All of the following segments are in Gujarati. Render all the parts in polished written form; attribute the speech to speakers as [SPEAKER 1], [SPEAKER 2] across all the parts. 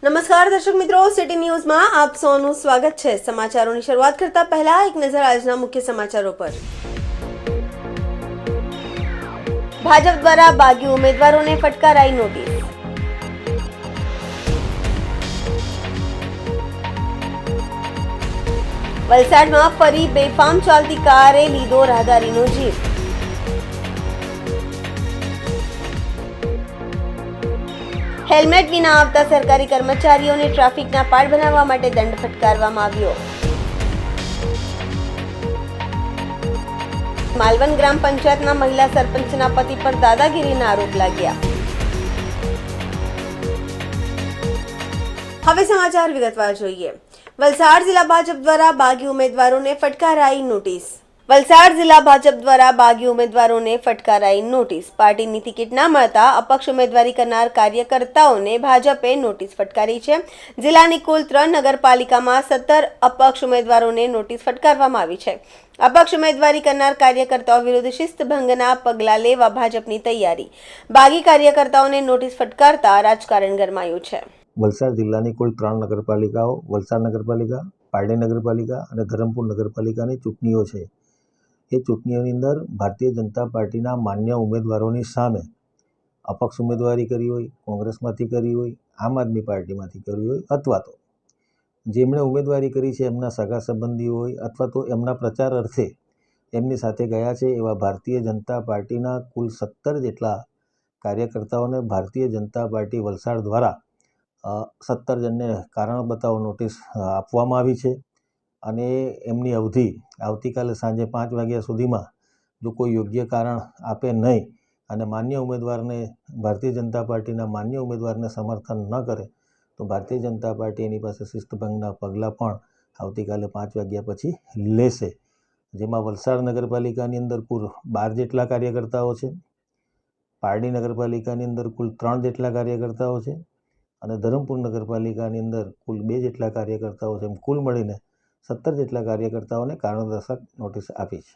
[SPEAKER 1] નમસ્કાર દર્શક મિત્રો, સિટી ન્યૂઝમાં આપ સૌનું સ્વાગત છે। સમાચારોની શરૂઆત કરતા પહેલા એક નજર આજના મુખ્ય સમાચારો પર। ભાજપ દ્વારા બાગી ઉમેદવારોને ફટકારાઈ નોટિસ। વલસાડમાં ફરી બેફામ ચાલતી કારે લીધો રાહદારીનો જીવ। હેલ્મેટ વિના આવતા સરકારી કર્મચારીઓને ટ્રાફિકના પાળ બનાવવા માટે દંડ ફટકારવામાં આવ્યો। માલવન ગ્રામ પંચાયતના મહિલા સરપંચના પતિ પર દાદાગીરીના આરોપ લાગ્યા। હવે સમાચાર વિગતવાર જોઈએ। વલસાડ જિલ્લા ભાજપ દ્વારા બાગી ઉમેદવારોને ફટકારાઈ નોટિસ। વલસાડ જિલ્લા ભાજપ દ્વારા બાગી ઉમેદવારોને ફટકારાઈ નોટિસ। પાર્ટીની ટિકિટ ના મળતા અપક્ષ ઉમેદવારી કરનાર કાર્યકર્તાઓને ભાજપે નોટિસ ફટકારી છે। જિલ્લાની કુલ 3 નગરપાલિકામાં 17 અપક્ષ ઉમેદવારોને નોટિસ ફટકારવામાં આવી છે। અપક્ષ ઉમેદવારી કરનાર કાર્યકર્તાઓ વિરુદ્ધ શિસ્તભંગના પગલાં લેવા ભાજપની તૈયારી। બાગી કાર્યકર્તાઓને નોટિસ ફટકારતા રાજકારણ ગરમાયું છે।
[SPEAKER 2] વલસાડ જિલ્લાની કુલ 3 નગરપાલિકાઓ વલસાડ નગરપાલિકા, પારડી નગરપાલિકા અને ધરમપુર નગરપાલિકાની ચૂંટણીઓ છે। એ ચૂંટણીઓની અંદર ભારતીય જનતા પાર્ટીના માન્ય ઉમેદવારોની સામે અપક્ષ ઉમેદવારી કરી હોય, કોંગ્રેસમાંથી કરી હોય, આમ આદમી પાર્ટીમાંથી કરી હોય, અથવા તો જેમણે ઉમેદવારી કરી છે એમના સગા સંબંધીઓ હોય, અથવા તો એમના પ્રચાર અર્થે એમની સાથે ગયા છે એવા ભારતીય જનતા પાર્ટીના કુલ 17 જેટલા કાર્યકર્તાઓને ભારતીય જનતા પાર્ટી વલસાડ દ્વારા 17 જણને કારણ બતાવો નોટિસ આપવામાં આવી છે। અને એમની અવધિ આવતીકાલે સાંજે 5 વાગ્યા સુધીમાં જો કોઈ યોગ્ય કારણ આપે નહીં અને માન્ય ઉમેદવારને ભારતીય જનતા પાર્ટીના માન્ય ઉમેદવારને સમર્થન ન કરે તો ભારતીય જનતા પાર્ટી એની પાસે શિસ્તભંગના પગલાં પણ આવતીકાલે 5 વાગ્યા પછી લેશે। જેમાં વલસાડ નગરપાલિકાની અંદર કુલ 12 જેટલા કાર્યકર્તાઓ છે, પારડી નગરપાલિકાની અંદર કુલ 3 જેટલા કાર્યકર્તાઓ છે અને ધરમપુર નગરપાલિકાની અંદર કુલ 2 જેટલા કાર્યકર્તાઓ છે। એમ કુલ મળીને 17 જેટલા કાર્યકર્તાઓને કારણદર્શક નોટિસ આપી છે।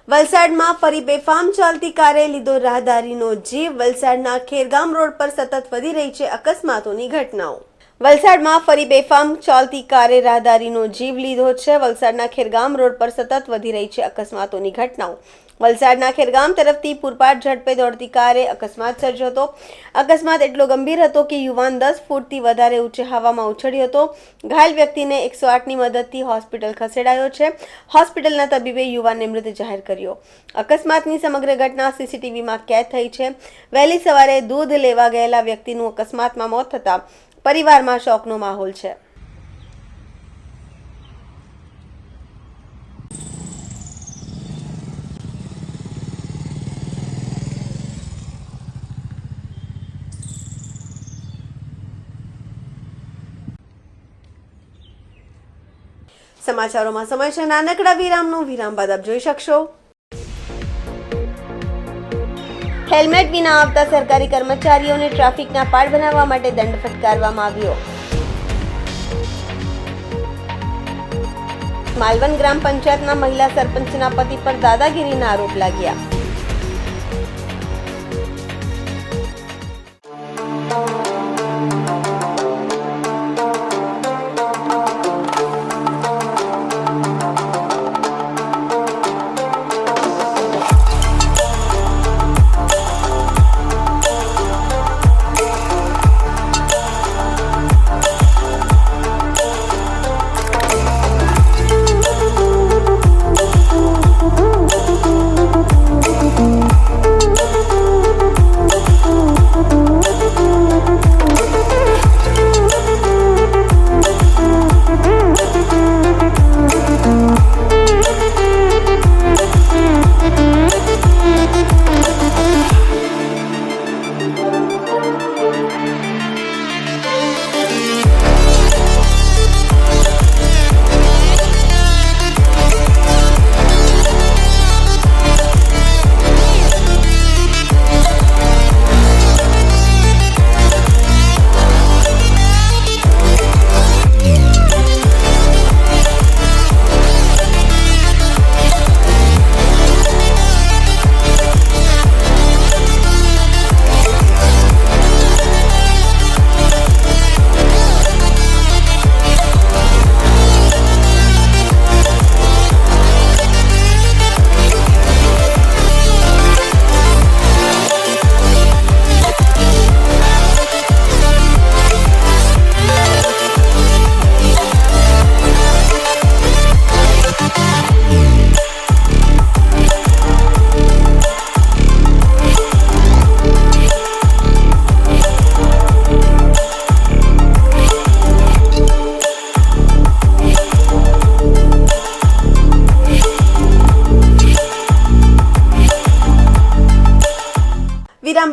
[SPEAKER 1] વલસાડમાં ફરી બેફામ ચાલતી કારે લીધો રાહદારીનો જીવ। વલસાડના ખેરગામ રોડ પર સતત વધી રહી છે અકસ્માતોની ઘટનાઓ। વલસાડમાં ફરી બેફામ ચાલતી કારે રાહદારીનો જીવ લીધો છે। વલસાડના ખેરગામ રોડ પર સતત વધી રહી છે અકસ્માતોની ઘટનાઓ। વલસાડના ખેરગામ તરફથી પૂરપાટ ઝડપે દોડતી કારે અકસ્માત સર્જ્યો હતો। અકસ્માત એટલો ગંભીર હતો કે યુવાન 10 ફૂટથી વધારે ઊંચે હવામાં ઉછળ્યો હતો। ઘાયલ વ્યક્તિને 108ની મદદથી હોસ્પિટલ ખસેડાયો છે। હોસ્પિટલના તબીબે યુવાનને મૃત જાહેર કર્યો। અકસ્માતની સમગ્ર ઘટના સીસીટીવીમાં કેદ થઈ છે। વહેલી સવારે દૂધ લેવા ગયેલા વ્યક્તિનું અકસ્માતમાં મોત થતાં પરિવારમાં શોકનો માહોલ છે। સમાચારોમાં સમય છે નાનકડા વિરામનો। વિરામ બાદ આપ જોઈ શકશો। હેલ્મેટ વિના આવતા સરકારી કર્મચારીઓને ટ્રાફિકના પાળ બનાવવા માટે દંડ ફટકારવામાં આવ્યો। માલવન ગ્રામ પંચાયતના મહિલા સરપંચના પતિ પર દાદાગીરીના આરોપ લાગ્યા।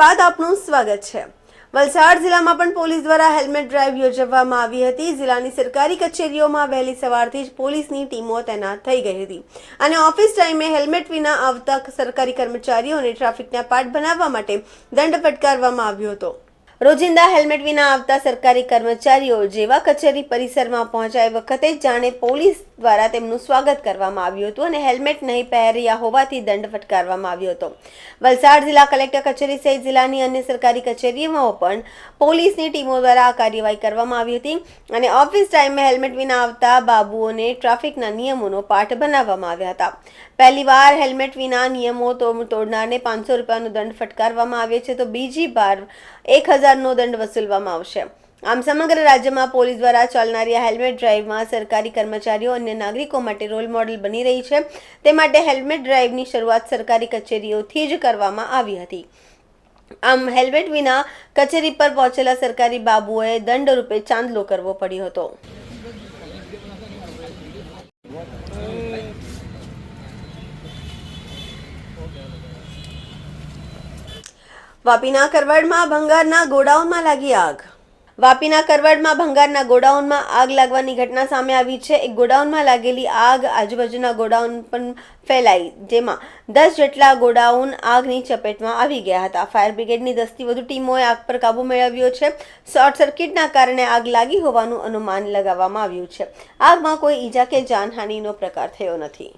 [SPEAKER 1] બાદ આપનું સ્વાગત છે। વલસાડ જિલ્લામાં પણ પોલીસ દ્વારા હેલ્મેટ ડ્રાઈવ યોજવામાં આવી હતી। જિલ્લાની સરકારી કચેરીઓમાં વહેલી સવારથી જ પોલીસની ટીમો તૈનાત થઈ ગઈ હતી અને ઓફિસ ટાઈમે હેલ્મેટ વિના આવતા સરકારી કર્મચારીઓને ટ્રાફિકના પાઠ બનાવવા માટે દંડ ફટકારવામાં આવ્યો હતો। રોજિંદા હેલ્મેટ વિના આવતા સરકારી કર્મચારીઓ જેવા કચેરી પરિસરમાં પહોંચ્યા વખતે જાણે પોલીસ દ્વારા તેમનું સ્વાગત કરવામાં આવ્યું હતું અને હેલ્મેટ નહીં પહેર્યા હોવાથી દંડ ફટકારવામાં આવ્યો હતો। વલસાડ જિલ્લા કલેક્ટર કચેરી સહિત જિલ્લાની અન્ય સરકારી કચેરીઓમાં પણ પોલીસની ટીમો દ્વારા આ કાર્યવાહી કરવામાં આવી હતી અને ઓફિસ ટાઈમે હેલ્મેટ વિના આવતા બાબુઓને ટ્રાફિકના નિયમોનો પાઠ બનાવવામાં આવ્યા હતા। પહેલીવાર હેલ્મેટ વિના નિયમો તોડનારને 500 રૂપિયાનો દંડ ફટકારવામાં આવે છે તો બીજી વાર 1000નો દંડ વસૂલવામાં આવશે। આમ સમગ્ર રાજ્યમાં પોલીસ દ્વારા ચાલનારી આ હેલ્મેટ ડ્રાઈવમાં સરકારી કર્મચારીઓ અન્ય નાગરિકો માટે રોલ મોડેલ બની રહી છે। તે માટે હેલ્મેટ ડ્રાઈવની શરૂઆત સરકારી કચેરીઓથી જ કરવામાં આવી હતી। આમ હેલ્મેટ વિના કચેરી પર પહોંચેલા સરકારી બાબુઓએ દંડ રૂપે ચાંદલો કરવો પડ્યો હતો। વાપીના કરવડમાં ભંગારના ગોડાઉનમાં લાગી આગ। વાપીના કરવડમાં ભંગારના ગોડાઉનમાં આગ લાગવાની ઘટના સામે આવી છે। એક ગોડાઉનમાં લાગેલી આગ આજુબાજુના ગોડાઉન પણ ફેલાઈ, જેમાં 10 જેટલા ગોડાઉન આગની ચપેટમાં આવી ગયા હતા। ફાયર બ્રિગેડની 10થી વધુ ટીમોએ આગ પર કાબુ મેળવ્યો છે। શોર્ટ સર્કિટના કારણે આગ લાગી હોવાનું અનુમાન લગાવવામાં આવ્યું છે। આગમાં કોઈ ઈજા કે જાનહાનિનો પ્રકાર થયો નથી।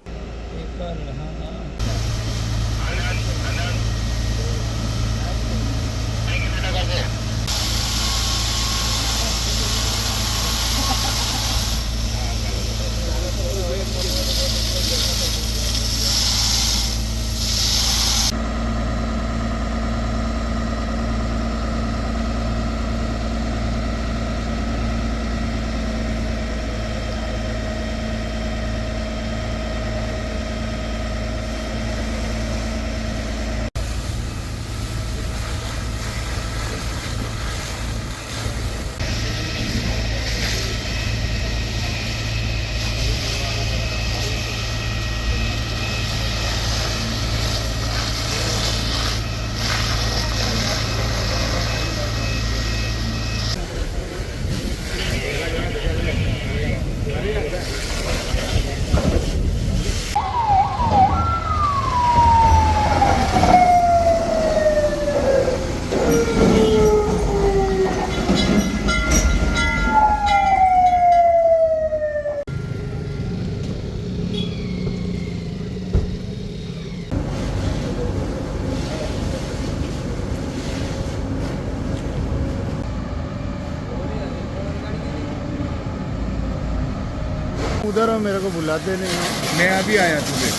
[SPEAKER 3] उधर हो, मेरे को बुलाते नहीं हो।
[SPEAKER 4] मैं अभी आया सुबह,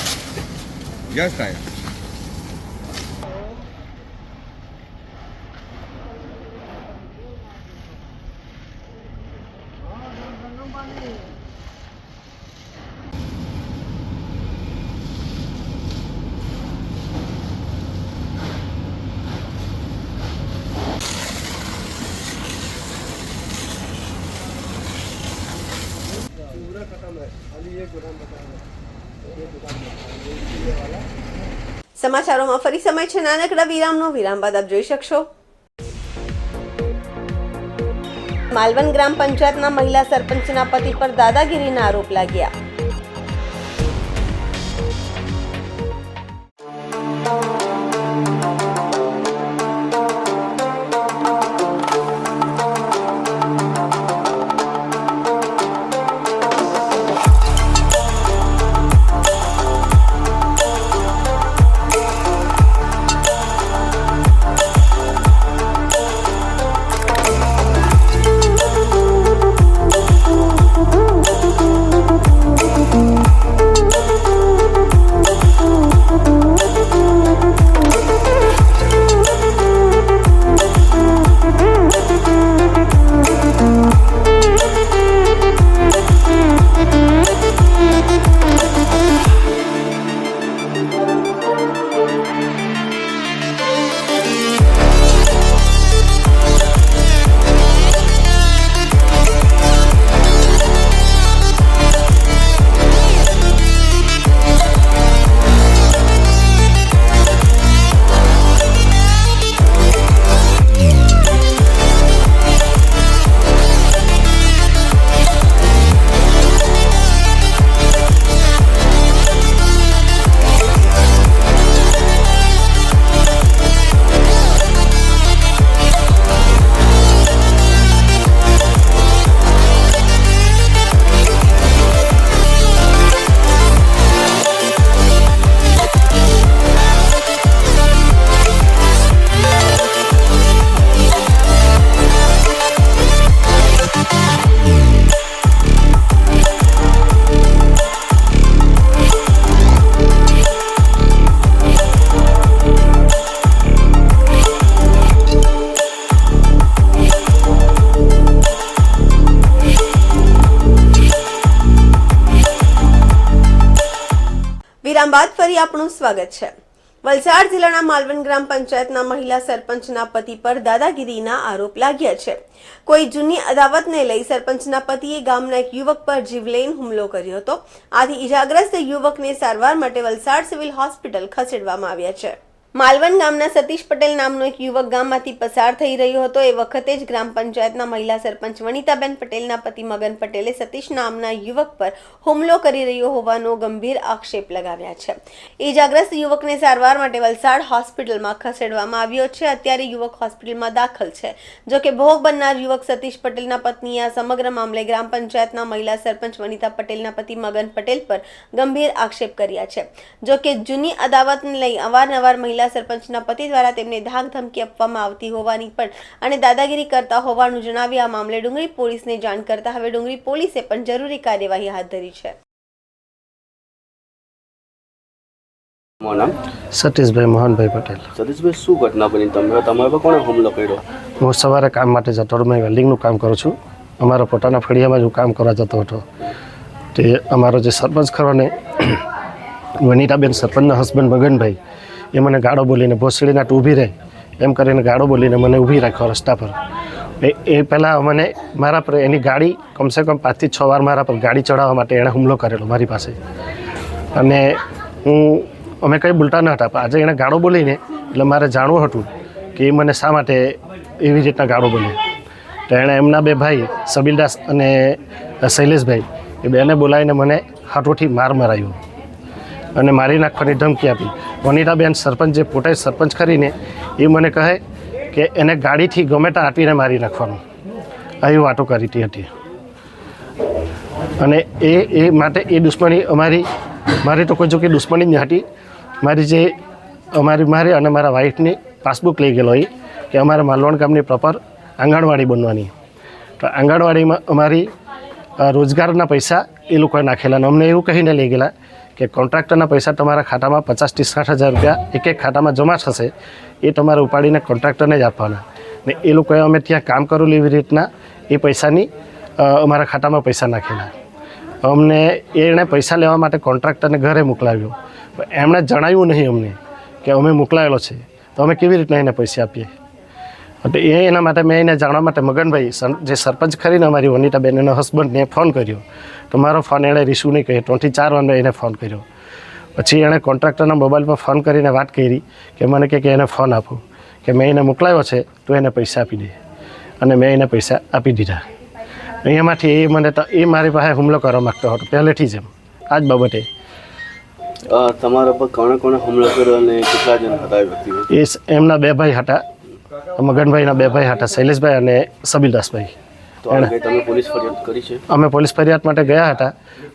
[SPEAKER 4] जस्ट आया।
[SPEAKER 1] સમાચારોમાં ફરી સમય છે નાનકડા વિરામનો। વિરામ બાદ આપ જોઈ શકશો માલવન ગ્રામ પંચાયતના મહિલા સરપંચના પતિ પર દાદાગીરીના આરોપ લાગ્યા। વિરામ બાદ ફરી આપનું સ્વાગત છે। વલસાડ જિલ્લાના માલવણ ગ્રામ પંચાયતના મહિલા સરપંચના પતિ પર દાદાગીરીના આરોપ લાગ્યા છે। કોઈ જૂની અદાવતને લઈ સરપંચના પતિએ ગામના એક યુવક પર જીવલેણ હુમલો કર્યો હતો। આથી ઈજાગ્રસ્ત યુવકને સારવાર માટે વલસાડ સિવિલ હોસ્પિટલ ખસેડવામાં આવ્યા છે। માલવણ ગામના સતીશ પટેલ નામનો એક યુવક ગામમાંથી પસાર થઈ રહ્યો હતો। એ વખતે જ ગ્રામ પંચાયતના મહિલા સરપંચ વનિતાબેન પટેલના પતિ મગન પટેલે સતીશ નામના યુવક પર હુમલો કરી રહ્યો હોવાનો ગંભીર આક્ષેપ લગાવ્યા છે। ઈજાગ્રસ્ત યુવકને સારવાર માટે વલસાડ હોસ્પિટલમાં ખસેડવામાં આવ્યો છે। અત્યારે યુવક હોસ્પિટલમાં દાખલ છે। જો કે ભોગ બનનાર યુવક સતીશ પટેલના પત્નીએ આ સમગ્ર મામલે ગ્રામ પંચાયતના મહિલા સરપંચ વનિતા પટેલના પતિ મગન પટેલ પર ગંભીર આક્ષેપ કર્યા છે। જો કે જૂની અદાવતને લઈ અવારનવાર મહિલા સરપંચના પતિ દ્વારા તેમને ધાક ધમકી આપવામાં આવતી હોવાની પણ અને દાદાગીરી કરતા હોવાનું જણાવી આ મામલે ડુંગરી પોલીસને જાણ કરતા હવે ડુંગરી પોલીસે પણ જરૂરી કાર્યવાહી હાથ ધરી છે।
[SPEAKER 5] નામ
[SPEAKER 6] સતીશભાઈ મોહનભાઈ પટેલ।
[SPEAKER 5] સતીશભાઈ શું ઘટના બની તમારા પર કોણે હુમલો કર્યો?
[SPEAKER 6] હું સવારે કામ માટે જતો હતો। મેં વેલ્ડિંગનું કામ કરું છું। અમારા પોતાના ફળિયામાં જ હું કામ કરવા જતો હતો। તે અમારો જે સરપંચ ખરો ને વનિતાબેન સરપંચના હસબન્ડ મગનભાઈ એ મને ગાળો બોલીને ભોસડીના ઊભી રહે એમ કરીને ગાળો બોલીને મને ઊભી રાખ્યો રસ્તા પર। એ પહેલાં મને મારા પર એની ગાડી કમસે કમ 5 થી 6 વાર મારા પર ગાડી ચડાવવા માટે એણે હુમલો કરેલો મારી પાસે। અને અમે કંઈ બોલતા ન હતા, પણ આજે એણે ગાળો બોલીને એટલે મારે જાણવું હતું કે એ મને શા માટે એવી રીતના ગાળો બોલે। તો એણે એમના 2 ભાઈ સબીલદાસ અને શૈલેષભાઈ એ બેને બોલાવીને મને હાથોથી માર મરાયો અને મારી નાખવાની ધમકી આપી। વનિતાબેન સરપંચ જે પોતે સરપંચ કરીને એ મને કહે કે એને ગાડીથી ગમે ત્યાં આપીને મારી નાખવાનું, આવી વાતો કરી હતી। અને એ માટે એ દુશ્મની મારી તો કોઈ જો કે દુશ્મની જ ન હતી। મારી અને મારા વાઈફની પાસબુક લઈ ગયેલો એ કે અમારે માલવણ ગામની પ્રોપર આંગણવાડી બનવાની। તો આંગણવાડીમાં અમારી રોજગારના પૈસા એ લોકોએ નાખેલા અને અમને એવું કહીને લઈ ગયેલા કે કોન્ટ્રાક્ટરના પૈસા તમારા ખાતામાં 50 થી 60 હજાર રૂપિયા એક ખાતામાં જમા થશે, એ તમારે ઉપાડીને કોન્ટ્રાક્ટરને જ આપવાના। ને એ લોકોએ અમે ત્યાં કામ કરેલું એવી રીતના એ પૈસાની અમારા ખાતામાં પૈસા નાખેલા। અમને એણે પૈસા લેવા માટે કોન્ટ્રાક્ટરને ઘરે મોકલાવ્યો। એમણે જણાવ્યું નહીં અમને કે અમે મોકલાયેલો છે, તો અમે કેવી રીતના એને પૈસા આપીએ? એટલે એના માટે મેં એને જાણવા માટે મગનભાઈ જે સરપંચ ખરીને અમારી વનિતાબેન એનો હસબન્ડને ફોન કર્યો। તો મારો ફોન એણે રિસીવ નહીં કર્યો। 3 થી 4 વાર મેં એને ફોન કર્યો। પછી એણે કોન્ટ્રાક્ટરના મોબાઈલ પર ફોન કરીને વાત કરી કે મને કે એને ફોન આપો કે મેં એને મોકલાવ્યો છે તો એને પૈસા આપી દે। અને મેં એને પૈસા આપી દીધા। અહીંયામાંથી એ મારી પાસે હુમલો કરવા માગતો હતો પહેલેથી જ આ જ બાબતે।
[SPEAKER 5] તમારા પર કોણે હુમલો કર્યો અને કેટલા જણ હતા એ વ્યક્તિઓ?
[SPEAKER 6] એ એમના 2 ભાઈ હતા, મગનભાઈના 2 ભાઈ હતા, શૈલેષભાઈ અને સબીલદાસભાઈ।
[SPEAKER 5] તો તમે પોલીસ ફરિયાદ કરી છે?
[SPEAKER 6] અમે પોલીસ ફરિયાદ માટે ગયા હતા,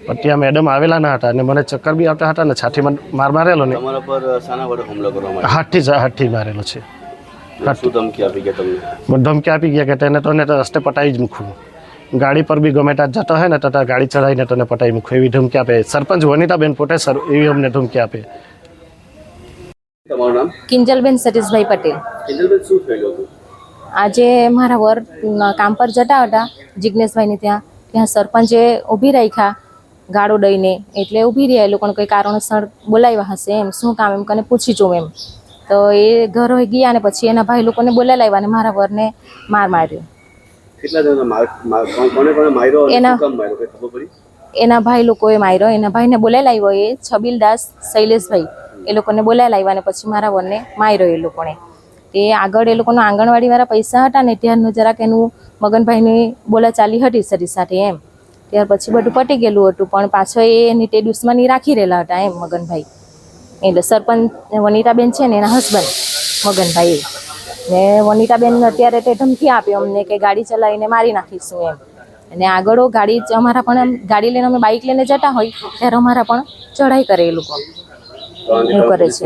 [SPEAKER 6] પણ ત્યાં મેડમ આવેલા ન હતા અને મને ચક્કર બી આવતા હતા ને છાતીમાં માર મારેલો ને।
[SPEAKER 5] તમારા પર શાના વડે હુમલો કરવામાં આવ્યો?
[SPEAKER 6] હાથથી મારેલો છે।
[SPEAKER 5] શું ધમકી આપી ગયા તમને?
[SPEAKER 6] ધમકી આપી ગયા કે તેને તો રસ્તે પટાવી જ મૂકવું, ગાડી પર બી ગમે ત્યાં જતો હોય ને તો ગાડી ચડાવીને તને પટાવી મૂકવું, એવી ધમકી આપે। સરપંચ વનિતાબેન પોતે એવી અમને ધમકી આપે।
[SPEAKER 5] તમારું નામ?
[SPEAKER 7] કિંજલબેન સતીશભાઈ પટેલ।
[SPEAKER 5] કિંજલબેન શું થયેલું હતું?
[SPEAKER 7] આજે મારા વર કામ પર જતા હતા જિજ્ઞેશભાઈને ત્યાં સરપંચે ઊભી રાખ્યા ગાળો દઈને, એટલે ઊભી રહ્યા। એ લોકોને કંઈ કારણોસર બોલાવ્યા હશે એમ, શું કામ એમ કરીને પૂછી જોઉં એમ। તો એ ઘરે ગયા ને પછી એના ભાઈ લોકોને બોલાવી લાવ્યા અને મારા વરને માર્યો।
[SPEAKER 5] કેટલા જણા કોને માર્યો?
[SPEAKER 7] એના
[SPEAKER 5] કેમ માર્યો કઈ ખબર પડી?
[SPEAKER 7] એના ભાઈ લોકોએ માર્યો। એના ભાઈને બોલાવી લાવ્યો એ છબીલદાસ શૈલેષભાઈ, એ લોકોને બોલાવી લાવ્યા ને પછી મારા વરને માર્યો એ લોકોને। તે આગળ એ લોકોનો આંગણવાડીવાળા પૈસા હતા ને ત્યારનું જરાક એનું મગનભાઈની બોલાચાલી હતી સરી સાથે એમ। ત્યાર પછી બધું પટી ગયેલું હતું, પણ પાછો એની તે દુશ્મની રાખી રહેલા હતા એમ મગનભાઈ। એટલે સરપંચ વનિતાબેન છે ને એના હસબન્ડ મગનભાઈ ને વનિતાબેન અત્યારે તે ધમકી આપી અમને કે ગાડી ચલાવીને મારી નાખીશું એમ। અને આગળ ગાડી અમારા પણ ગાડી લઈને અમે બાઇક લઈને જતા હોય ત્યારે અમારા પણ ચઢાઈ કરે એ લોકો, એવું કરે છે।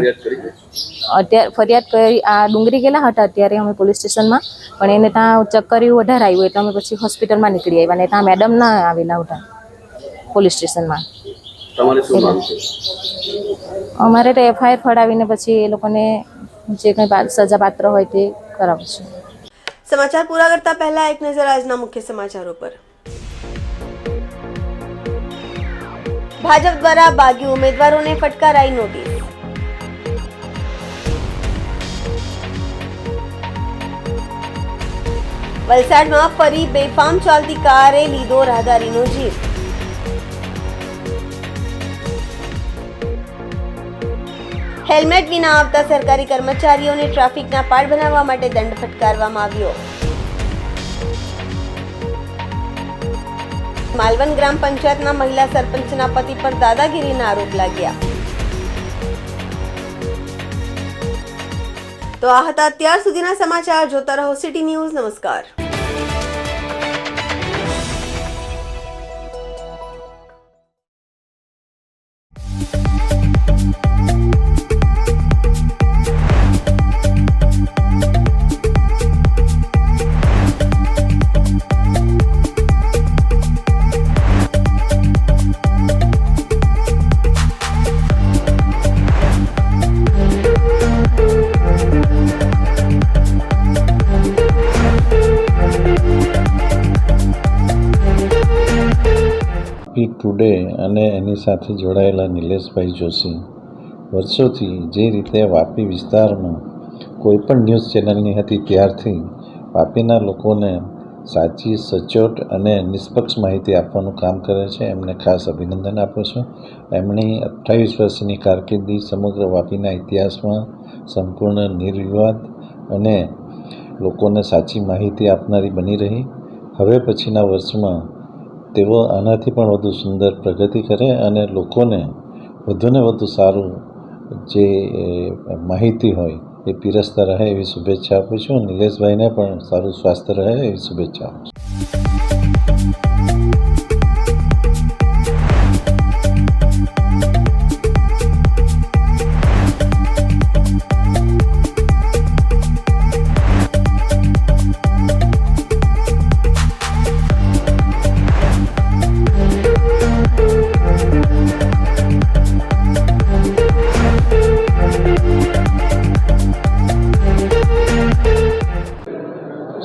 [SPEAKER 7] અત્યારે ફરિયાદ કરી આ ડુંગરી ગયેલા હતા અત્યારે અમે પોલીસ સ્ટેશનમાં, પણ એને ત્યાં ચક્કરિયું વધારે આવ્યું એટલે અમે પછી હોસ્પિટલમાં નીકળી આવ્યા ને ત્યાં મેડમ ના આવેલા હતા પોલીસ સ્ટેશનમાં। અમારે તો FIR ફડાવીને પછી એ લોકોને જે કંઈ સજા પાત્ર હોય તે કરાવશે।
[SPEAKER 1] સમાચાર પૂરા કરતા પહેલા એક નજર આજના મુખ્ય સમાચારો પર। ભાજપ દ્વારા બાગી ઉમેદવારોને ફટકારાઈ નોટિસ. વલસાડમાં ફરી બેફામ ચાલતી કારે લીધો રાહદારીનો જીવ. હેલ્મેટ વિના આવતા સરકારી કર્મચારીઓને ટ્રાફિકના પાળ બનાવવા માટે દંડ ફટકારવામાં આવ્યો. માલવન ગ્રામ પંચાયતના મહિલા સરપંચના પતિ પર દાદાગીરીના આરોપ લાગ્યા. તો આ હતા અત્યાર સુધીના સમાચાર. જોતા રહો સિટી ન્યૂઝ. નમસ્કાર.
[SPEAKER 8] ટુડે અને એની સાથે જોડાયેલા નિલેશભાઈ જોશી વર્ષોથી જે રીતે વાપી વિસ્તારમાં કોઈપણ ન્યૂઝ ચેનલની હતી ત્યારથી વાપીના લોકોને સાચી સચોટ અને નિષ્પક્ષ માહિતી આપવાનું કામ કરે છે. એમને ખાસ અભિનંદન આપું છું. એમની 28 વર્ષની કારકિર્દી સમગ્ર વાપીના ઇતિહાસમાં સંપૂર્ણ નિર્વિવાદ અને લોકોને સાચી માહિતી આપનારી બની રહી. હવે પછીના વર્ષમાં તેઓ આનાથી પણ વધુ સુંદર પ્રગતિ કરે અને લોકોને વધુને વધુ સારું જે માહિતી હોય એ પીરસતા રહે એવી શુભેચ્છા આપું છું. નિલેશભાઈને પણ સારું સ્વાસ્થ્ય રહે એવી શુભેચ્છા આપું છું.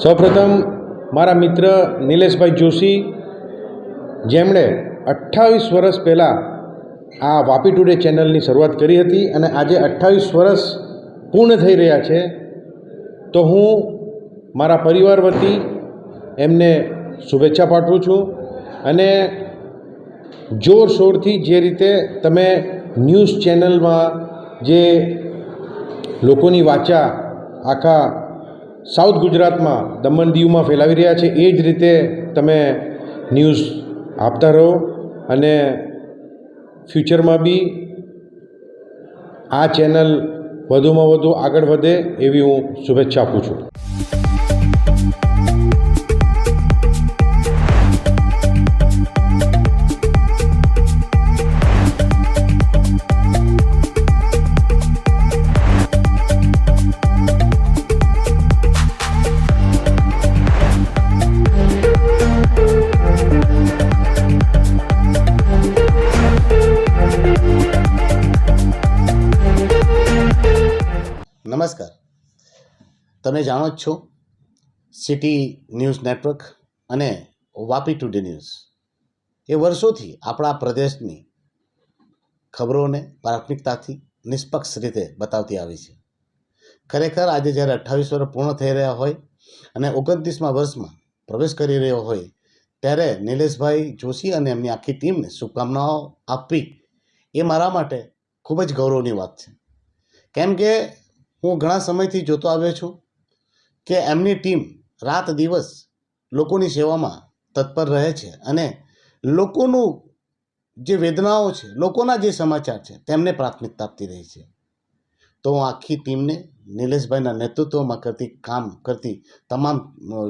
[SPEAKER 9] સૌપ્રથમ મારા મિત્ર નિલેશભાઈ જોશી, જેમણે 28 વર્ષ પહેલાં આ વાપી ટુડે ચેનલની શરૂઆત કરી હતી અને આજે 28 વર્ષ પૂર્ણ થઈ રહ્યા છે, તો હું મારા પરિવાર વતી એમને શુભેચ્છા પાઠવું છું. અને જોરશોરથી જે રીતે તમે ન્યૂઝ ચેનલમાં જે લોકોની વાચા આખા સાઉથ ગુજરાતમાં દમણ દીવમાં ફેલાવી રહ્યા છે, એ જ રીતે તમે ન્યૂઝ આપતા રહો અને ફ્યુચરમાં બી આ ચેનલ વધુમાં વધુ આગળ વધે એવી હું શુભેચ્છા આપું છું.
[SPEAKER 10] નમસ્કાર. તમે જાણો જ છો, સિટી ન્યૂઝ નેટવર્ક અને વાપી ટુડે ન્યૂઝ એ વર્ષોથી આપણા પ્રદેશની ખબરોને પ્રાથમિકતાથી નિષ્પક્ષ રીતે બતાવતી આવી છે. ખરેખર આજે જ્યારે 28 વર્ષ પૂર્ણ થઈ રહ્યા હોય અને 29મા વર્ષમાં પ્રવેશ કરી રહ્યો હોય ત્યારે નિલેશભાઈ જોશી અને એમની આખી ટીમને શુભકામનાઓ આપવી એ મારા માટે ખૂબ જ ગૌરવની વાત છે. કેમ કે હું ઘણા સમયથી જોતો આવ્યો છું કે એમની ટીમ રાત દિવસ લોકોની સેવામાં તત્પર રહે છે અને લોકોનું જે વેદનાઓ છે, લોકોના જે સમાચાર છે તેમને પ્રાથમિકતા આપતી રહી છે. તો હું આખી ટીમને નિલેશભાઈના નેતૃત્વમાં કામ કરતી તમામ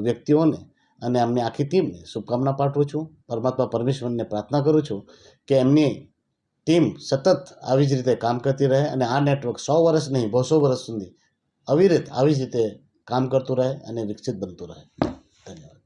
[SPEAKER 10] વ્યક્તિઓને અને એમની આખી ટીમને શુભકામના પાઠવું છું. પરમાત્મા પરમેશ્વરને પ્રાર્થના કરું છું કે એમની ટીમ સતત આવી જ રીતે કામ કરતી રહે અને આ નેટવર્ક 100 વર્ષ નહીં 200 વર્ષ સુધી અવિરત આવી જ રીતે કામ કરતું રહે અને વિકસિત બનતું રહે. ધન્યવાદ.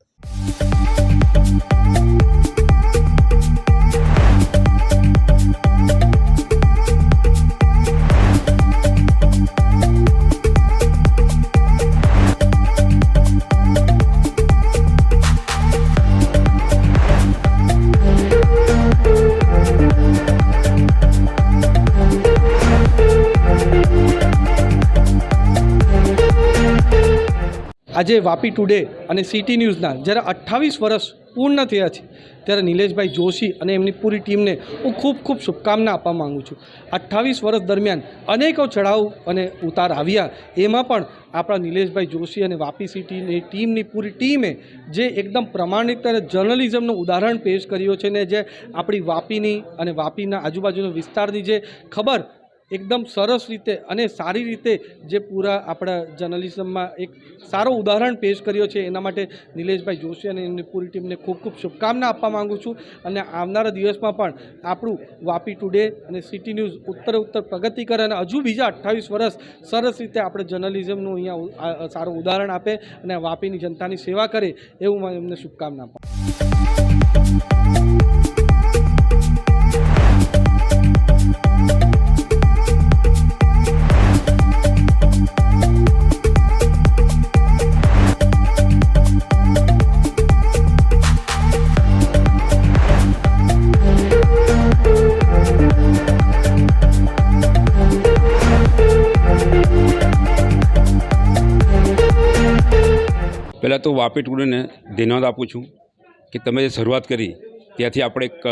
[SPEAKER 11] આજે વાપી ટુડે અને સિટી ન્યૂઝના જ્યારે 28 વર્ષ પૂર્ણ થયા છે ત્યારે નિલેશભાઈ જોશી અને એમની પૂરી ટીમને હું ખૂબ ખૂબ શુભકામના આપવા માગું છું. 28 વર્ષ દરમિયાન અનેકો ચઢાવ અને ઉતાર આવ્યા, એમાં પણ આપણા નિલેશભાઈ જોશી અને વાપી સિટીની ટીમની પૂરી ટીમે જે એકદમ પ્રમાણિક અને જર્નલિઝમનું ઉદાહરણ પેશ કર્યો છે ને જે આપણી વાપીની અને વાપીના આજુબાજુના વિસ્તારની જે ખબર એકદમ સરસ રીતે અને સારી રીતે જે પૂરા આપણા જર્નલિઝમમાં એક સારો ઉદાહરણ પેશ કર્યો છે, એના માટે નિલેશભાઈ જોશી અને એમની પૂરી ટીમને ખૂબ ખૂબ શુભકામના આપવા માગું છું. અને આવનારા દિવસમાં પણ આપણું વાપી ટુડે અને સિટી ન્યૂઝ ઉત્તર પ્રગતિ કરે અને હજુ બીજા 28 વર્ષ સરસ રીતે આપણે જર્નલિઝમનું અહીંયા સારું ઉદાહરણ આપે અને વાપીની જનતાની સેવા કરે એવું હું એમને શુભકામના આપું.
[SPEAKER 12] પહેલાં તો વાપી ટુડેને ધન્યવાદ આપું છું કે તમે જે શરૂઆત કરી ત્યાંથી આપણે એક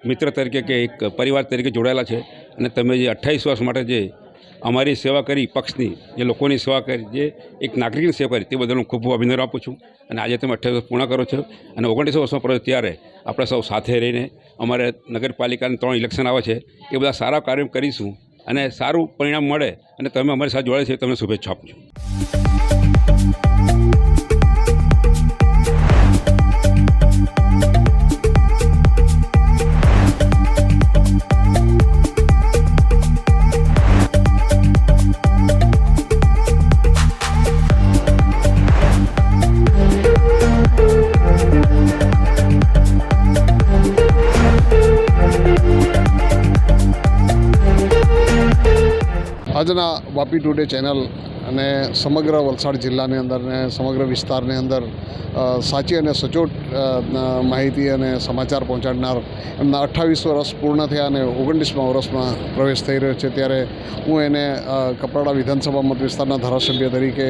[SPEAKER 12] મિત્ર તરીકે કે એક પરિવાર તરીકે જોડાયેલા છે અને તમે જે 28 વર્ષ માટે જે અમારી સેવા કરી, પક્ષની જે લોકોની સેવા કરી, જે એક નાગરિકની સેવા કરી, તે બદલ હું ખૂબ ખૂબ અભિનંદન આપું છું. અને આજે તમે 28 વર્ષ પૂર્ણ કરો છો અને 29 વર્ષમાં પડે ત્યારે આપણે સૌ સાથે રહીને અમારે નગરપાલિકાના 3 ઇલેક્શન આવે છે, એ બધા સારા કાર્યો કરીશું અને સારું પરિણામ મળે અને તમે અમારી સાથે જોડાય છે, તમને શુભેચ્છા આપું છું.
[SPEAKER 3] આજના વાપી ટુડે ચેનલ અને સમગ્ર વલસાડ જિલ્લાની અંદર ને સમગ્ર વિસ્તારની અંદર સાચી અને સચોટ માહિતી અને સમાચાર પહોંચાડનાર એમના 28 વર્ષ પૂર્ણ થયા અને 29મા વર્ષમાં પ્રવેશ થઈ રહ્યો છે, ત્યારે હું એને કપરાડા વિધાનસભા મત વિસ્તારના ધારાસભ્ય તરીકે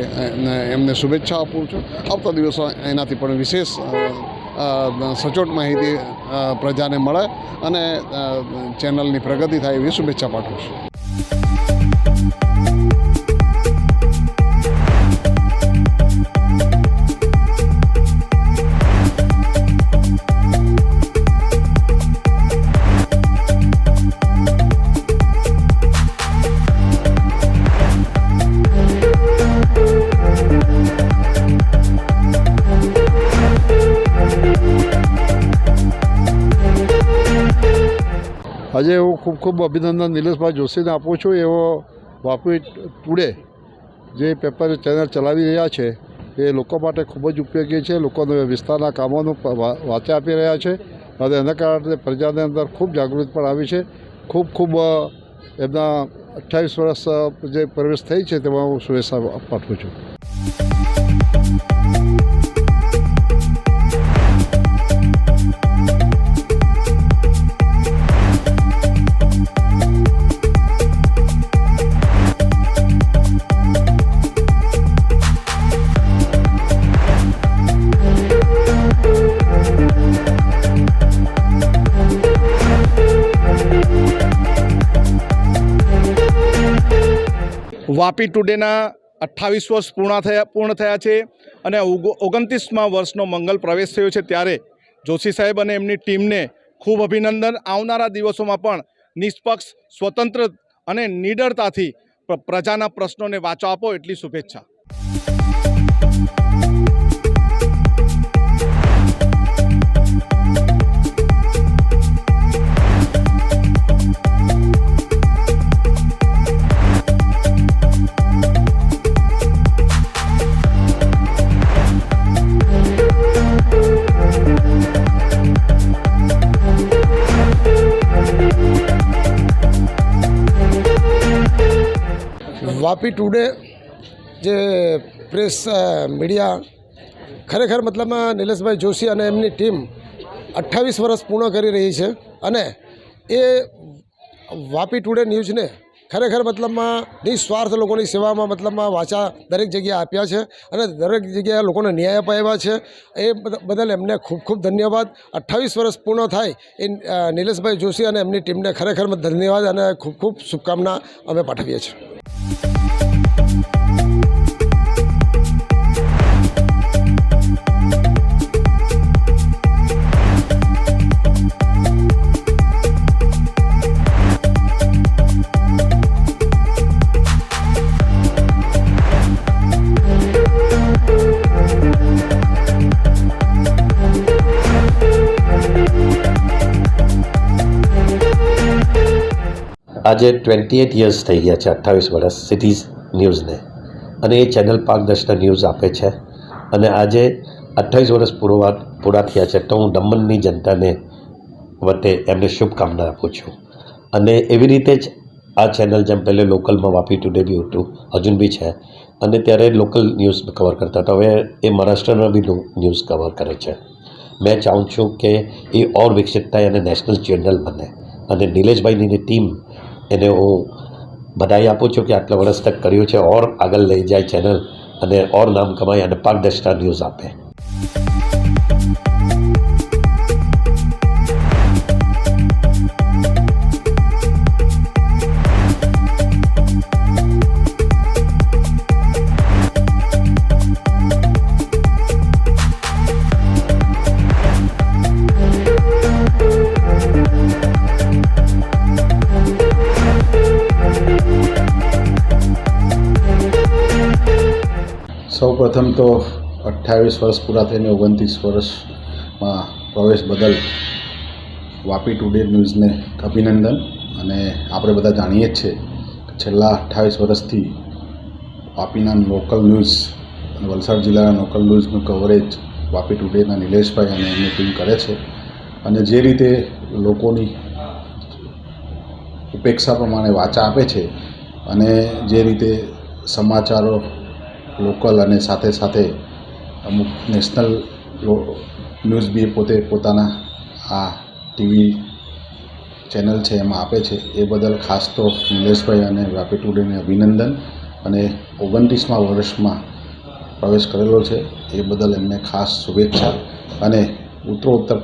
[SPEAKER 3] એમને શુભેચ્છા આપું છું. આવતા દિવસો એનાથી પણ વિશેષ સચોટ માહિતી પ્રજાને મળે અને ચેનલની પ્રગતિ થાય એવી શુભેચ્છા પાઠવું છું. આજે હું ખૂબ ખૂબ અભિનંદન નિલેશભાઈ જોશીને આપું છું. એવો વાપી ટુડે જે પેપર ચેનલ ચલાવી રહ્યા છે એ લોકો માટે ખૂબ જ ઉપયોગી છે. લોકોને વિસ્તારના કામોનું વાચા આપી રહ્યા છે અને એના કારણે પ્રજાની અંદર ખૂબ જાગૃતિ પણ આવી છે. ખૂબ ખૂબ એમના 28 વર્ષ જે પ્રવેશ થઈ છે તેમાં હું શુભેચ્છા પાઠવું છું.
[SPEAKER 13] વાપી ટુડેના 28 વર્ષ પૂર્ણ થયા છે અને 29મા વર્ષનો મંગલ પ્રવેશ થયો છે, ત્યારે જોશી સાહેબ અને એમની ટીમને ખૂબ અભિનંદન. આવનારા દિવસોમાં પણ નિષ્પક્ષ, સ્વતંત્ર અને નિડરતાથી પ્રજાના પ્રશ્નોને વાચો આપો એટલી શુભેચ્છા.
[SPEAKER 3] વાપી ટુડે જે પ્રેસ મીડિયા ખરેખર મતલબમાં નિલેશભાઈ જોશી અને એમની ટીમ 28 વર્ષ પૂર્ણ કરી રહી છે અને એ વાપી ટુડે ન્યૂઝને
[SPEAKER 14] ખરેખર મતલબમાં નિસ્વાર્થ લોકોની સેવામાં મતલબમાં વાચા દરેક જગ્યાએ આપ્યા છે અને દરેક જગ્યાએ લોકોને ન્યાય અપાવ્યા છે. એ બદલ એમને ખૂબ ખૂબ ધન્યવાદ. 28 વર્ષ પૂર્ણ થાય એ નિલેશભાઈ જોશી અને એમની ટીમને ખરેખર ધન્યવાદ અને ખૂબ ખૂબ શુભકામના અમે પાઠવીએ છીએ.
[SPEAKER 15] આજે 28 યર્સ થઈ ગયા છે, 28 વર્ષ સિટીઝ ન્યૂઝને, અને એ ચેનલ પારદર્શક ન્યૂઝ આપે છે. અને આજે 28 વર્ષ પૂરા થયા છે, તો હું દમણની જનતાને વતે એમને શુભકામના આપું છું. અને એવી રીતે જ આ ચેનલ જેમ પહેલે લોકલમાં વાપી ટુડે બી હતું, હજુ બી છે, અને ત્યારે લોકલ ન્યૂઝ કવર કરતા હતા. હવે એ મહારાષ્ટ્રના બી ન્યૂઝ કવર કરે છે. મેં ચાહું છું કે એ ઓર વિકસિત થાય અને નેશનલ ચેનલ બને. અને નિલેશભાઈની ટીમ એને હું બધાઈ આપું છું કે આટલા વર્ષ તક કર્યું છે, ઓર આગળ લઈ જાય ચેનલ અને ઓર નામ કમાય અને પારદર્શક ન્યૂઝ આપે.
[SPEAKER 9] સૌ પ્રથમ તો 28 વર્ષ પૂરા થઈને 29 વર્ષમાં પ્રવેશ બદલ વાપી ટુડે ન્યૂઝને અભિનંદન. અને આપણે બધા જાણીએ જ છે કે છેલ્લા 28 વર્ષથી વાપીના લોકલ ન્યૂઝ અને વલસાડ જિલ્લાના લોકલ ન્યૂઝનું કવરેજ વાપી ટુડેના નિલેશભાઈ અને એમની ટીમ કરે છે. અને જે રીતે લોકોની ઉપેક્ષા પ્રમાણે વાચા આપે છે અને જે રીતે સમાચારો લોકલ અને સાથે સાથે અમુક નેશનલ ન્યૂઝ બી પોતે પોતાના આ ટીવી ચેનલ છે એમાં આપે છે, એ બદલ ખાસ તો નિલેશભાઈ અને વાપી ટુડેને અભિનંદન. અને 29મા વર્ષમાં પ્રવેશ કરેલો છે એ બદલ એમને ખાસ શુભેચ્છા. અને ઉત્તરોત્તર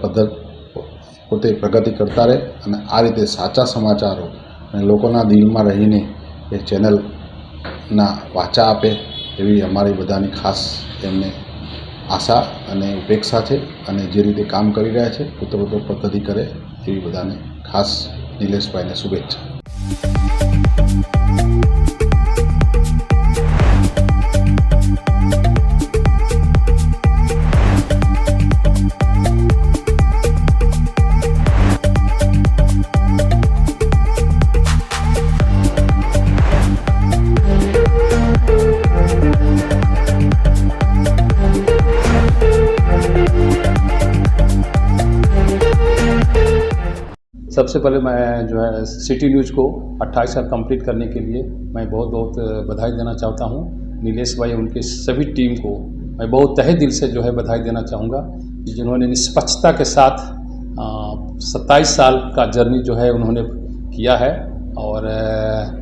[SPEAKER 9] પોતે પ્રગતિ કરતા રહે અને આ રીતે સાચા સમાચારો અને લોકોના દિલમાં રહીને એ ચેનલના વાચા આપે એવી અમારી બધાની ખાસ એમને આશા અને ઉપેક્ષા છે. અને જે રીતે કામ કરી રહ્યા છે ઉત્તરોત્તર પ્રગતિ કરે એવી બધાને ખાસ નિલેશભાઈને શુભેચ્છા.
[SPEAKER 16] सबसे पहले मैं जो है सिटी न्यूज़ को 28 साल कंप्लीट करने के लिए मैं बहुत बहुत बधाई देना चाहता हूं. नीलेश भाई उनके सभी टीम को मैं बहुत तहे दिल से जो है बधाई देना चाहूँगा, जिन्होंने निष्पक्षता के साथ 27 साल का जर्नी जो है उन्होंने किया है. और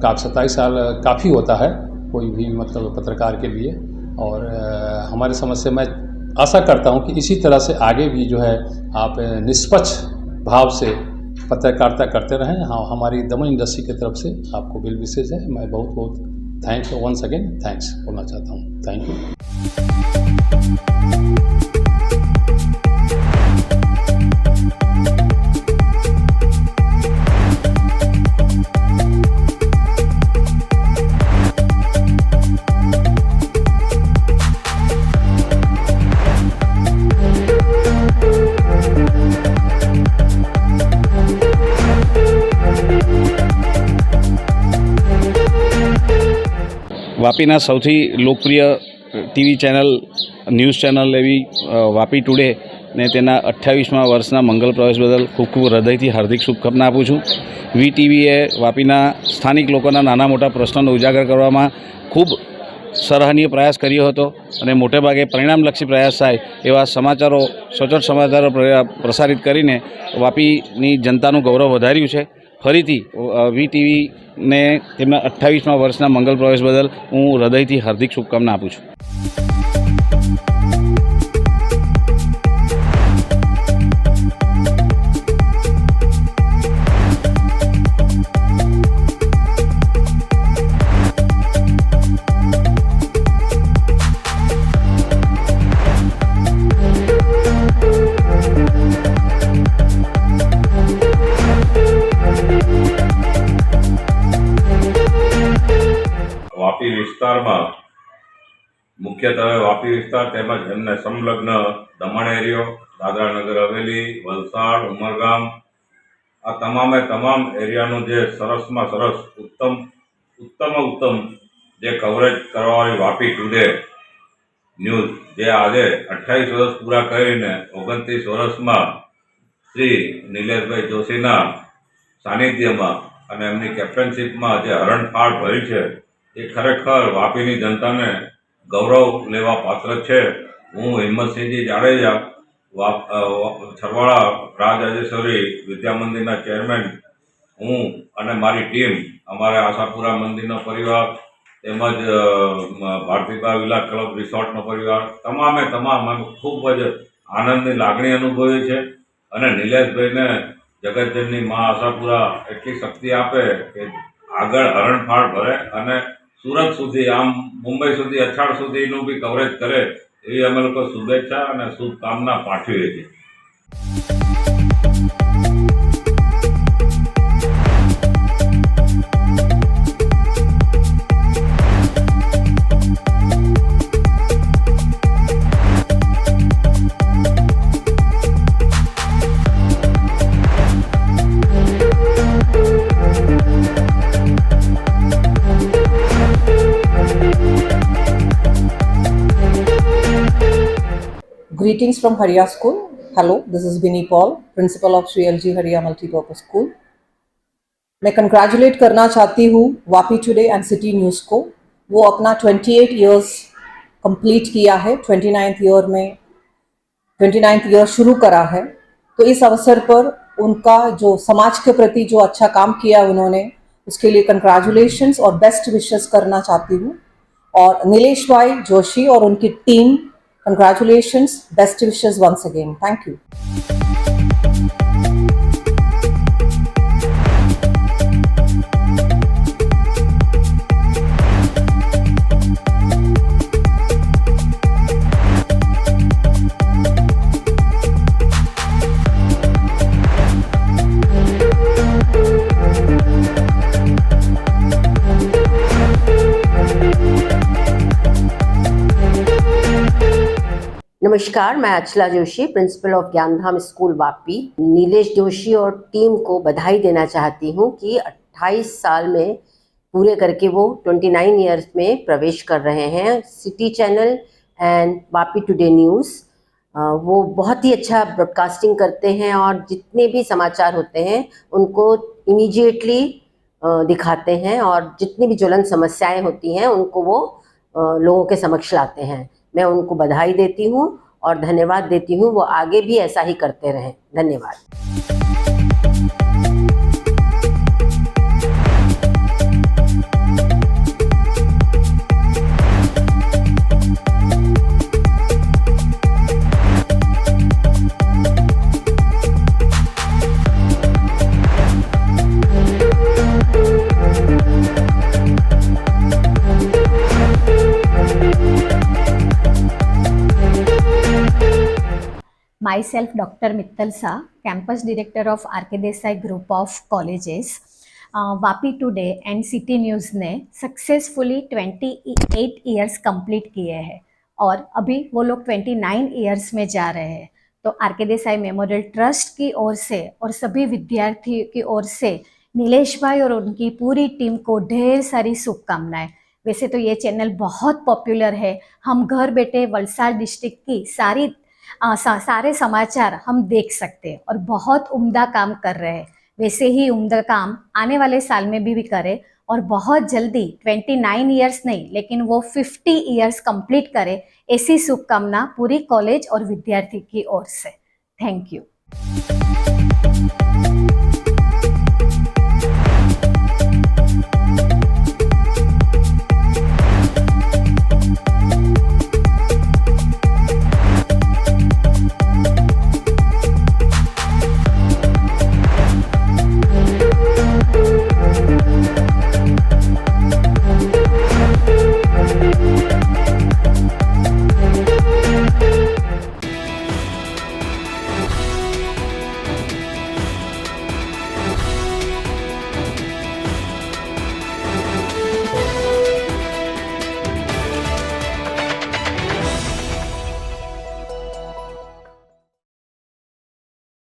[SPEAKER 16] 27 साल काफ़ी होता है कोई भी मतलब पत्रकार के लिए. और हमारे समझ से मैं आशा करता हूं कि इसी तरह से आगे भी जो है आप निष्पक्ष भाव से पत्रकारिता करते रहें. हाँ, हमारी दमन इंडस्ट्री की तरफ से आपको बिल विशेष है. मैं बहुत बहुत वंस अगेन थैंक्स बोलना चाहता हूँ. Thank you.
[SPEAKER 12] વાપીના સૌથી લોકપ્રિય ટીવી ચેનલ ન્યૂઝ ચેનલ એવી વાપી ટુડે ને તેના 28મા વર્ષના મંગલ પ્રવેશ બદલ ખૂબ ખૂબ હૃદયથી હાર્દિક શુભકામના આપું છું. વીટીવીએ વાપીના સ્થાનિક લોકોના નાના મોટા પ્રશ્નોને ઉજાગર કરવામાં ખૂબ સરાહનીય પ્રયાસ કર્યો હતો અને મોટેભાગે પરિણામલક્ષી પ્રયાસ થાય એવા સમાચારો, સચોટ સમાચારો પ્રસારિત કરીને વાપીની જનતાનું ગૌરવ વધાર્યું છે. ફરીથી વીટીવી
[SPEAKER 17] ને તેમના 28મા વર્ષના મંગલ પ્રવેશ બદલ હું હૃદયથી હાર્દિક શુભકામના આપું છું.
[SPEAKER 18] વાપી વિસ્તારમાં મુખ્યત્વે વાપી વિસ્તાર તેમજ એમને સંલગ્ન દમણ એરિયો, દાદરા નગર હવેલી, વલસાડ, ઉમરગામ આ તમામ એરિયાનું જે સરસમાં સરસ ઉત્તમ જે કવરેજ કરવાવાળી વાપી ટુડે ન્યૂઝ જે આજે 28 વર્ષ પૂરા કરીને 29 વર્ષમાં શ્રી નિલેશભાઈ જોશીના સાનિધ્યમાં અને એમની કેપ્ટનશીપમાં જે હરણફાળ ભરી છે એ ખરેખર વાપીની જનતાને ગૌરવ લેવા પાત્ર છે. હું હિંમતસિંહજી જાડેજા છરવાડા રાજરાજેશ્વરી વિદ્યા મંદિરના ચેરમેન હું અને મારી ટીમ અમારા આશાપુરા મંદિરનો પરિવાર તેમજ ભારતીબા વિલા ક્લબ રિસોર્ટનો પરિવાર તમામે ખૂબ જ આનંદની લાગણી અનુભવી છે અને નિલેશભાઈને જગતજનની મા આશાપુરા એટલી શક્તિ આપે કે આગળ હરણફાળ ભરે અને સુરત સુધી આમ મુંબઈ સુધી અછાડ સુધીનું બી કવરેજ કરે એવી અમે લોકો શુભેચ્છા અને શુભકામના પાઠવીએ છીએ.
[SPEAKER 19] Greetings from Hariya School. Hello, this is Vinny Paul, principal of Sri LG Hariya Multipurpose School. मैं कंग्रेचुलेट करना चाहती हूँ Vapi today and city news को. वो अपना 28 ईयर्स कंप्लीट किया है, 29th ईयर शुरू करा है. तो इस अवसर पर उनका जो समाज के प्रति जो अच्छा काम किया उन्होंने, उसके लिए कंग्रेचुलेशंस और बेस्ट विशेस करना चाहती हूँ. और नीलेश भाई जोशी और उनकी team, congratulations, best wishes once again. Thank you.
[SPEAKER 20] नमस्कार, मैं Achala Joshi, principal of Gyandham school Vapi, Nilesh Joshi और टीम को बधाई देना चाहती हूँ कि 28 साल में पूरे करके वो 29 ईयर्स में प्रवेश कर रहे हैं. City channel and Vapi today news वो बहुत ही अच्छा ब्रॉडकास्टिंग करते हैं और जितने भी समाचार होते हैं उनको इमीडिएटली दिखाते हैं और जितनी भी ज्वलन समस्याएं होती हैं उनको वो लोगों के समक्ष लाते हैं. मैं उनको बधाई देती हूँ और धन्यवाद देती हूँ. वो आगे भी ऐसा ही करते रहें. धन्यवाद.
[SPEAKER 21] Myself, Dr. Mittal Shah, Campus Director of R.K. Desai Group of Colleges. Vapi today and city news ने सक्सेसफुली 28 ईयर्स कंप्लीट किए हैं और अभी वो लोग 29 ईयर्स में जा रहे हैं. तो आर.के. देसाई मेमोरियल ट्रस्ट की ओर से और सभी विद्यार्थियों की ओर से नीलेश भाई और उनकी पूरी टीम को ढेर सारी शुभकामनाएं. वैसे तो ये चैनल बहुत पॉपुलर है. हम घर बैठे वलसाड़ डिस्ट्रिक्ट की सारे समाचार हम देख सकते हैं और बहुत उम्दा काम कर रहे हैं. वैसे ही उम्दा काम आने वाले साल में भी करें और बहुत जल्दी 29 ईयर्स नहीं लेकिन वो 50 ईयर्स कंप्लीट करें, ऐसी शुभकामना पूरी कॉलेज और विद्यार्थी की ओर से. Thank you.